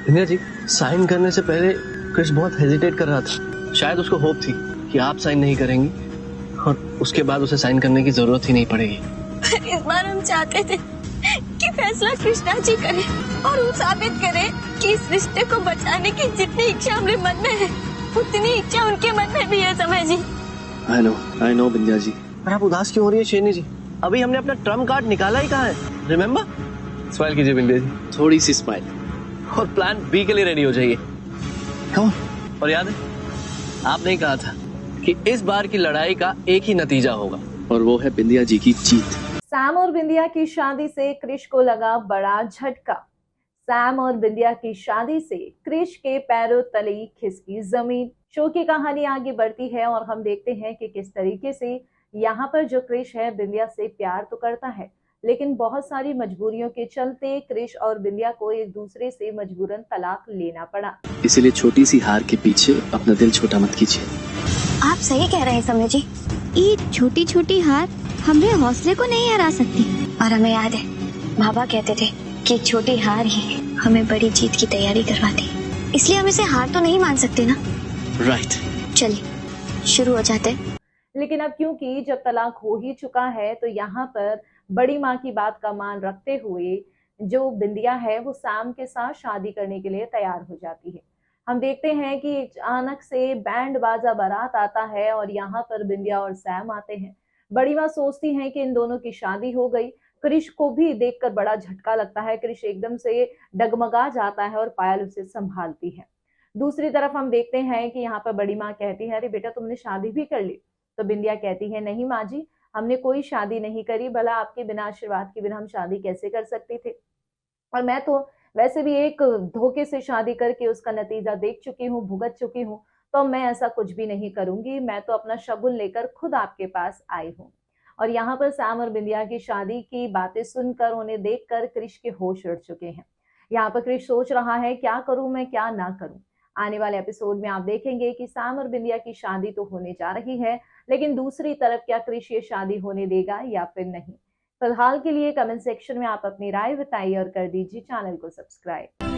Indira ji, sign करने से पहले क्रिश बहुत हेजिटेट कर रहा था। शायद उसको होप थी कि आप साइन नहीं करेंगी और उसके बाद उसे साइन करने की जरूरत ही नहीं पड़ेगी। इस बार हम चाहते थे कि फैसला कृष्णा जी करे और वो साबित करे कि इस रिश्ते को बचाने की जितनी इच्छा हमारे मन में है उतनी इच्छा उनके मन में भी है समय जी। I know बिंदिया जी। पर आप उदास क्यों हो रही है शेरनी जी? अभी हमने अपना ट्रम्प कार्ड निकाला ही कहाँ है? रिमेम्बर? स्माइल कीजिए बिंदिया जी, थोड़ी सी स्माइल, और प्लान बी के लिए रेडी हो जाइए। कौन? और याद है आपने ही कहा था कि इस बार की लड़ाई का एक ही नतीजा होगा और वो है बिंदिया जी की जीत। सैम और बिंदिया की शादी से क्रिश को लगा बड़ा झटका। सैम और बिंदिया की शादी से क्रिश के पैरों तले खिसकी जमीन। शो की कहानी आगे बढ़ती है और हम देखते हैं कि किस तरीके से यहाँ पर जो क्रिश है बिंदिया से प्यार तो करता है, लेकिन बहुत सारी मजबूरियों के चलते क्रिश और बिंदिया को एक दूसरे से मजबूरन तलाक लेना पड़ा। इसीलिए छोटी सी हार के पीछे अपना दिल छोटा मत कीजिए। आप सही कह रहे हैं समय जी, ये छोटी छोटी हार हमारे हौसले को नहीं हरा सकती। और हमें याद है बाबा कहते थे कि छोटी हार ही हमें बड़ी जीत की तैयारी करवाती, इसलिए हम इसे हार तो नहीं मान सकते ना। राइट। चलिए शुरू हो जाते हैं। लेकिन अब क्योंकि जब तलाक हो ही चुका है तो यहाँ पर बड़ी माँ की बात का मान रखते हुए जो बिंदिया है वो सैम के साथ शादी करने के लिए तैयार हो जाती है। हम देखते हैं कि अचानक से बैंड बाजा बारात आता है और यहाँ पर बिंदिया और सैम आते हैं। बड़ी माँ सोचती हैं कि इन दोनों की शादी हो गई। क्रिश को भी देखकर बड़ा झटका लगता है। क्रिश एकदम से डगमगा जाता है और पायल उसे संभालती है। दूसरी तरफ हम देखते हैं कि यहाँ पर बड़ी माँ कहती है, अरे बेटा तुमने शादी भी कर ली? तो बिंदिया कहती है, नहीं माँ जी, हमने कोई शादी नहीं करी, भला आपके बिना आशीर्वाद के बिना हम शादी कैसे कर सकते थे। और मैं तो वैसे भी एक धोखे से शादी करके उसका नतीजा देख चुकी हूँ, भुगत चुकी हूँ, तो मैं ऐसा कुछ भी नहीं करूंगी। मैं तो अपना शगुन लेकर खुद आपके पास आई हूँ। और यहाँ पर सैम और बिंदिया की शादी की बातें सुनकर, उन्हें देखकर क्रिश के होश उड़ चुके हैं। यहाँ पर क्रिश सोच रहा है क्या करूं मैं, क्या ना करूं। आने वाले एपिसोड में आप देखेंगे कि सैम और बिंदिया की शादी तो होने जा रही है, लेकिन दूसरी तरफ क्या क्रिश ये शादी होने देगा या फिर नहीं। फिलहाल के लिए कमेंट सेक्शन में आप अपनी राय बताइए और कर दीजिए चैनल को सब्सक्राइब।